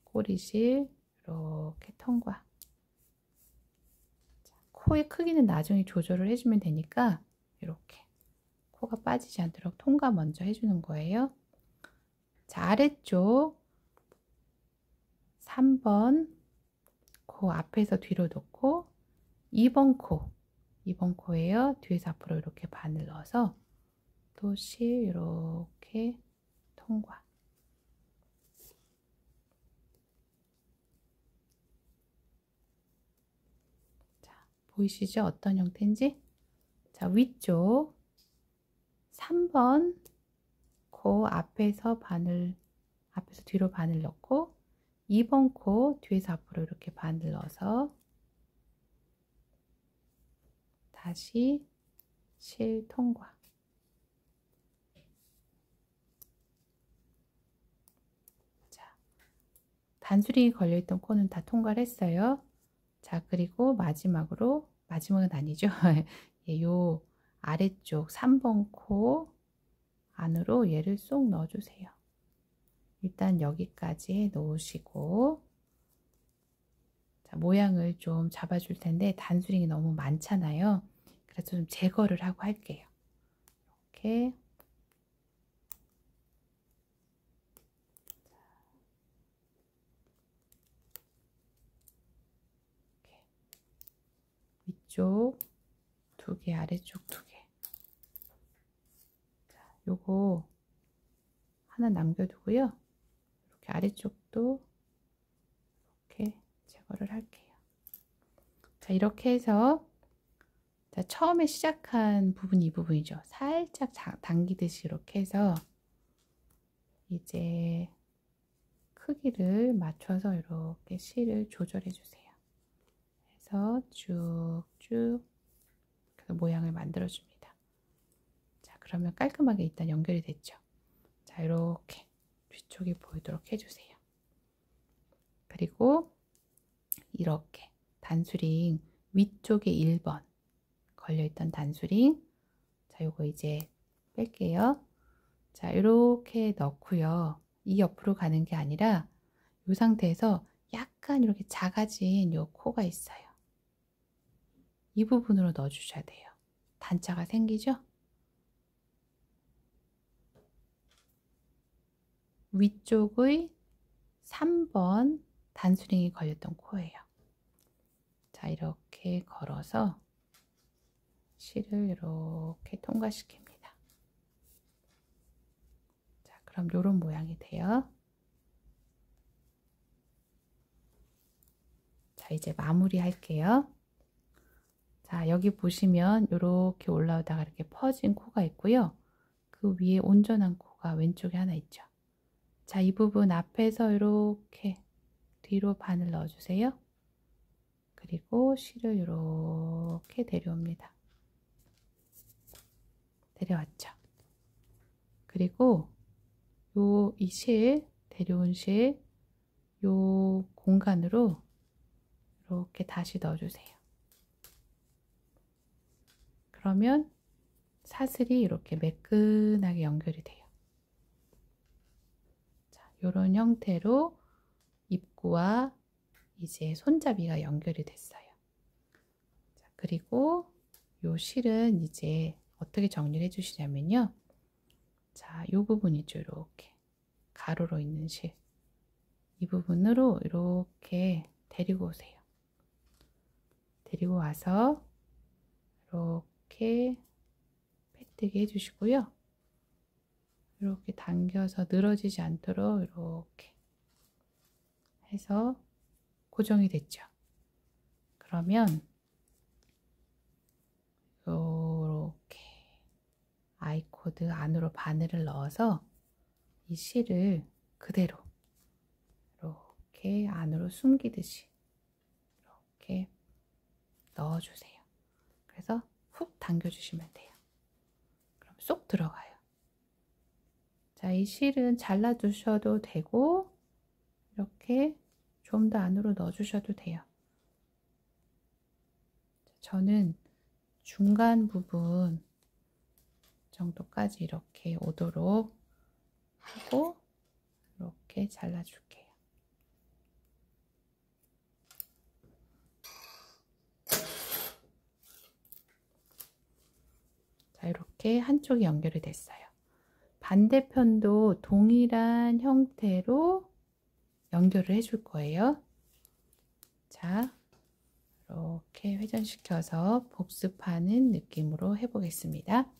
꼬리실 이렇게 통과. 자, 코의 크기는 나중에 조절을 해주면 되니까 이렇게 코가 빠지지 않도록 통과 먼저 해주는 거예요. 자, 아래쪽 3번 코 앞에서 뒤로 놓고 2번 코예요. 뒤에서 앞으로 이렇게 바늘 넣어서 또 실 이렇게 통과. 자, 보이시죠? 어떤 형태인지? 자, 위쪽 3번 코 앞에서 뒤로 바늘 넣고 2번 코 뒤에서 앞으로 이렇게 바늘 넣어서 다시 실 통과. 자, 단수링이 걸려있던 코는 다 통과를 했어요. 자, 그리고 마지막은 아니죠. 예, 요 아래쪽 3번 코 안으로 얘를 쏙 넣어주세요. 일단 여기까지 해 놓으시고, 자, 모양을 좀 잡아줄 텐데 단수링이 너무 많잖아요. 그래서 좀 제거를 하고 할게요. 이렇게. 위쪽 2개, 아래쪽 2개. 자, 요거 하나 남겨두고요. 이렇게 아래쪽도 이렇게 제거를 할게요. 자, 이렇게 해서 자, 처음에 시작한 부분 이 부분이죠. 살짝 당기듯이 이렇게 해서 이제 크기를 맞춰서 이렇게 실을 조절해 주세요. 그래서 쭉쭉 모양을 만들어 줍니다. 자, 그러면 깔끔하게 일단 연결이 됐죠. 자, 이렇게 뒤쪽이 보이도록 해주세요. 그리고 이렇게 단수링 위쪽에 1번 걸려있던 단수링, 자, 요거 이제 뺄게요. 자, 이렇게 넣고요. 이 옆으로 가는 게 아니라 이 상태에서 약간 이렇게 작아진 요 코가 있어요. 이 부분으로 넣어주셔야 돼요. 단차가 생기죠? 위쪽의 3번 단수링이 걸렸던 코예요. 자, 이렇게 걸어서 실을 이렇게 통과시킵니다. 자, 그럼 이런 모양이 돼요. 자, 이제 마무리 할게요. 자, 여기 보시면 이렇게 올라오다가 이렇게 퍼진 코가 있고요. 그 위에 온전한 코가 왼쪽에 하나 있죠. 자, 이 부분 앞에서 이렇게 뒤로 바늘 넣어주세요. 그리고 실을 이렇게 데려옵니다. 데려왔죠. 그리고 데려온 실, 요 공간으로 이렇게 다시 넣어주세요. 그러면 사슬이 이렇게 매끈하게 연결이 돼요. 자, 요런 형태로 입구와 이제 손잡이가 연결이 됐어요. 자, 그리고 요 실은 이제 어떻게 정리를 해주시냐면요. 자, 이 부분 있죠. 이렇게 가로로 있는 실. 이 부분으로 이렇게 데리고 오세요. 데리고 와서 이렇게 빼뜨기 해주시고요. 이렇게 당겨서 늘어지지 않도록 이렇게 해서 고정이 됐죠. 그러면 이렇게 아이코드 안으로 바늘을 넣어서 이 실을 그대로 이렇게 안으로 숨기듯이 이렇게 넣어주세요. 그래서 훅 당겨주시면 돼요. 그럼 쏙 들어가요. 자, 이 실은 잘라주셔도 되고 이렇게 좀 더 안으로 넣어주셔도 돼요. 저는 중간 부분 정도까지 이렇게 오도록 하고 이렇게 잘라줄게요. 자, 이렇게 한쪽이 연결이 됐어요. 반대편도 동일한 형태로 연결을 해줄 거예요. 자, 이렇게 회전시켜서 복습하는 느낌으로 해보겠습니다.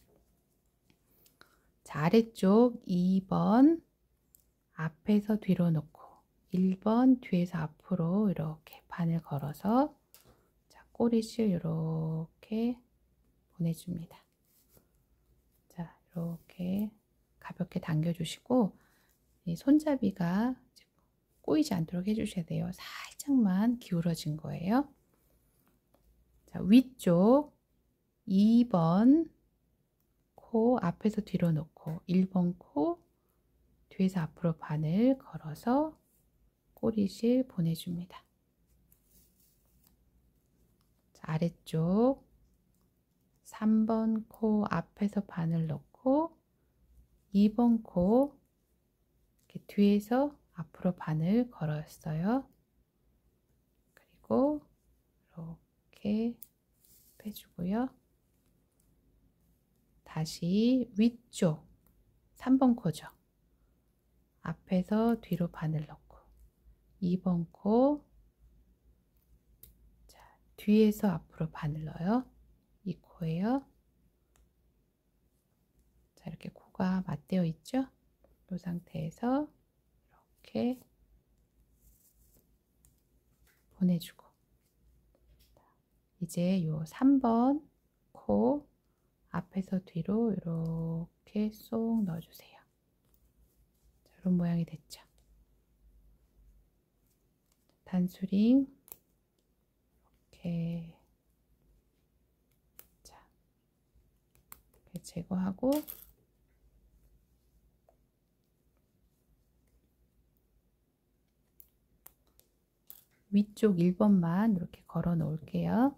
자, 아래쪽 2번 앞에서 뒤로 놓고 1번 뒤에서 앞으로 이렇게 바늘 걸어서 자, 꼬리실 이렇게 보내줍니다. 자, 이렇게 가볍게 당겨주시고 이 손잡이가 꼬이지 않도록 해주셔야 돼요. 살짝만 기울어진 거예요. 자, 위쪽 2번 코 앞에서 뒤로 놓고 1번 코 뒤에서 앞으로 바늘 걸어서 꼬리실 보내줍니다. 자, 아래쪽 3번 코 앞에서 바늘 넣고 2번 코 이렇게 뒤에서 앞으로 바늘 걸었어요. 그리고 이렇게 빼주고요. 다시 위쪽 3번 코죠. 앞에서 뒤로 바늘 넣고 2번 코 자, 뒤에서 앞으로 바늘 넣어요. 이 코예요. 자, 이렇게 코가 맞대어 있죠? 이 상태에서 이렇게 보내주고 이제 요 3번 코 앞에서 뒤로 이렇게 쏙 넣어주세요. 자, 이런 모양이 됐죠. 단수링 이렇게 자, 이렇게 제거하고 위쪽 1번만 이렇게 걸어 놓을게요.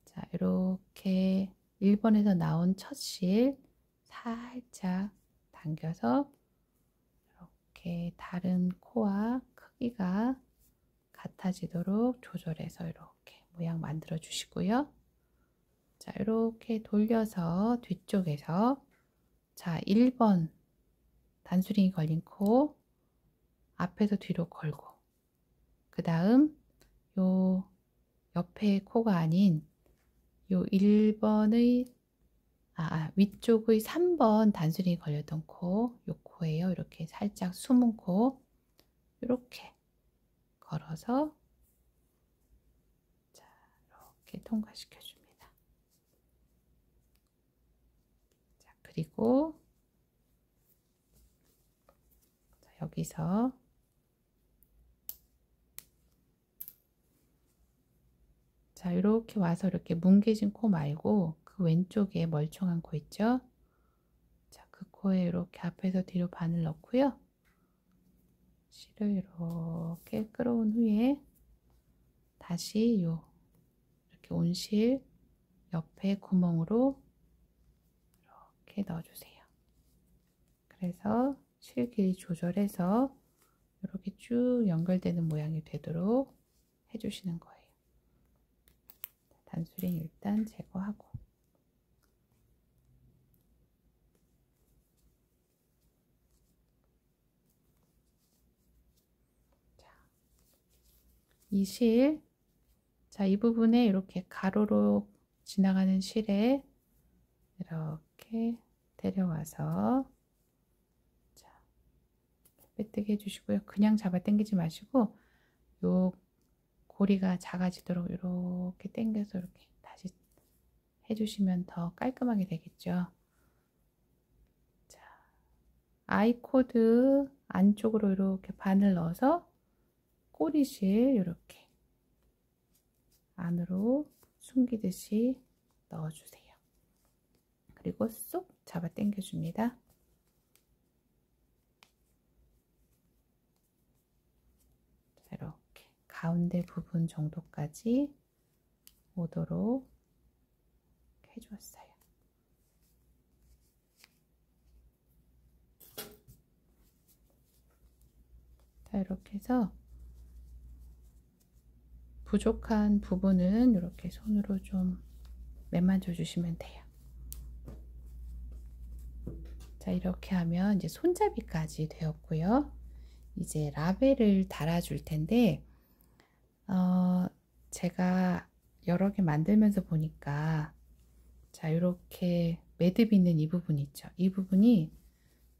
자, 이렇게 1번에서 나온 첫 실 살짝 당겨서 이렇게 다른 코와 크기가 같아지도록 조절해서 이렇게 모양 만들어 주시고요. 자, 이렇게 돌려서 뒤쪽에서 자, 1번 단수링이 걸린 코 앞에서 뒤로 걸고 그 다음 요 옆에 코가 아닌 요 1번의 위쪽의 3번 단수링이 걸렸던 코, 요 코예요. 이렇게 살짝 숨은 코 이렇게 걸어서 자, 이렇게 통과시켜 줍니다. 자, 그리고 자, 여기서 자, 이렇게 와서 이렇게 뭉개진 코 말고 그 왼쪽에 멀쩡한 코 있죠? 자, 그 코에 이렇게 앞에서 뒤로 바늘 넣고요. 실을 이렇게 끌어온 후에 다시 이렇게 온실 옆에 구멍으로 이렇게 넣어주세요. 그래서 실 길이 조절해서 이렇게 쭉 연결되는 모양이 되도록 해주시는 거예요. 단수링 일단 제거하고 이 실, 자, 이 부분에 이렇게 가로로 지나가는 실에 이렇게 데려와서 자, 빼뜨게 해주시고요. 그냥 잡아 당기지 마시고 요 고리가 작아지도록 이렇게 당겨서 이렇게 다시 해주시면 더 깔끔하게 되겠죠. 자, 아이코드 안쪽으로 이렇게 바늘 넣어서 꼬리실 이렇게 안으로 숨기듯이 넣어주세요. 그리고 쏙 잡아 당겨줍니다. 자, 이렇게 가운데 부분 정도까지 오도록 해주었어요. 자, 이렇게 해서 부족한 부분은 이렇게 손으로 좀 매만져 주시면 돼요. 자, 이렇게 하면 이제 손잡이까지 되었고요. 이제 라벨을 달아줄 텐데 제가 여러 개 만들면서 보니까 자, 이렇게 매듭 있는 이 부분 있죠. 이 부분이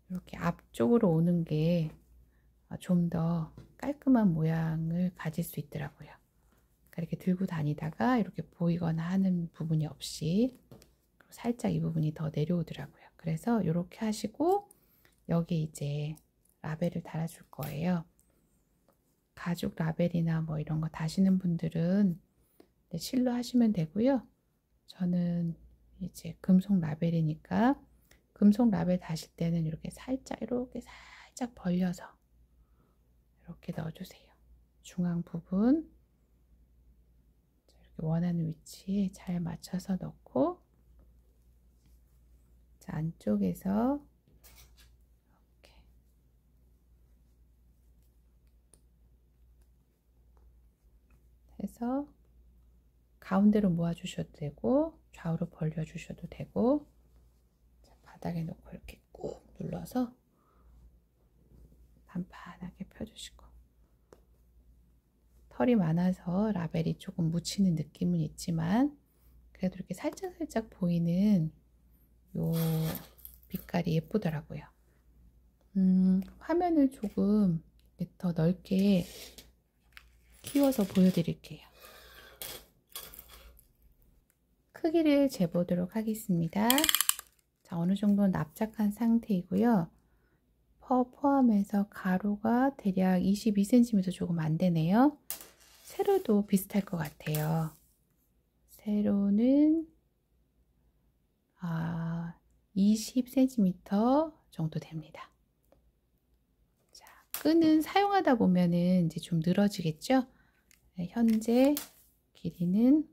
이렇게 앞쪽으로 오는 게 좀 더 깔끔한 모양을 가질 수 있더라고요. 그러니까 이렇게 들고 다니다가 이렇게 보이거나 하는 부분이 없이 살짝 이 부분이 더 내려오더라고요. 그래서 이렇게 하시고 여기 이제 라벨을 달아줄 거예요. 가죽 라벨이나 뭐 이런 거 다시는 분들은 실로 하시면 되고요. 저는 이제 금속 라벨이니까 금속 라벨 다실 때는 이렇게 살짝 벌려서 이렇게 넣어주세요. 중앙 부분 이렇게 원하는 위치에 잘 맞춰서 넣고 자, 안쪽에서 이렇게 해서 가운데로 모아주셔도 되고 좌우로 벌려주셔도 되고 자, 바닥에 놓고 이렇게 꾹 눌러서 단판하게 펴주시고 털이 많아서 라벨이 조금 묻히는 느낌은 있지만 그래도 이렇게 살짝 보이는 요 빛깔이 예쁘더라고요. 화면을 조금 더 넓게 키워서 보여드릴게요. 크기를 재보도록 하겠습니다. 자, 어느 정도 납작한 상태이고요. 포함해서 가로가 대략 22cm 조금 안 되네요. 세로도 비슷할 것 같아요. 세로는 20cm 정도 됩니다. 자, 끈은 사용하다 보면은 이제 좀 늘어지겠죠? 네, 현재 길이는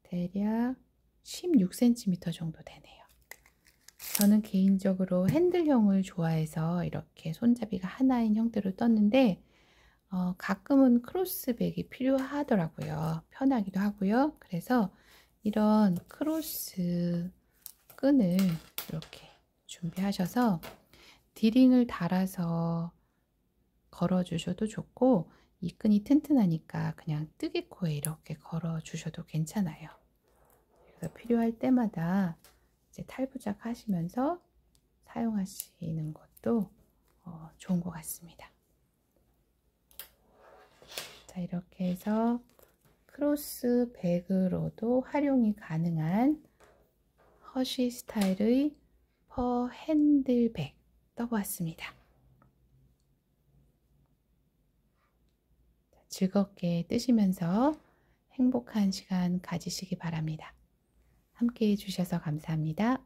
대략 16cm 정도 되네요. 저는 개인적으로 핸들형을 좋아해서 이렇게 손잡이가 하나인 형태로 떴는데 가끔은 크로스백이 필요하더라고요. 편하기도 하고요. 그래서 이런 크로스 끈을 이렇게 준비하셔서 디링을 달아서 걸어 주셔도 좋고 이 끈이 튼튼하니까 그냥 뜨개코에 이렇게 걸어 주셔도 괜찮아요. 그래서 필요할 때마다 이제 탈부착 하시면서 사용하시는 것도 좋은 것 같습니다. 자, 이렇게 해서 크로스 백으로도 활용이 가능한 허쉬 스타일의 퍼 핸들백 떠보았습니다. 즐겁게 뜨시면서 행복한 시간 가지시기 바랍니다. 함께 해주셔서 감사합니다.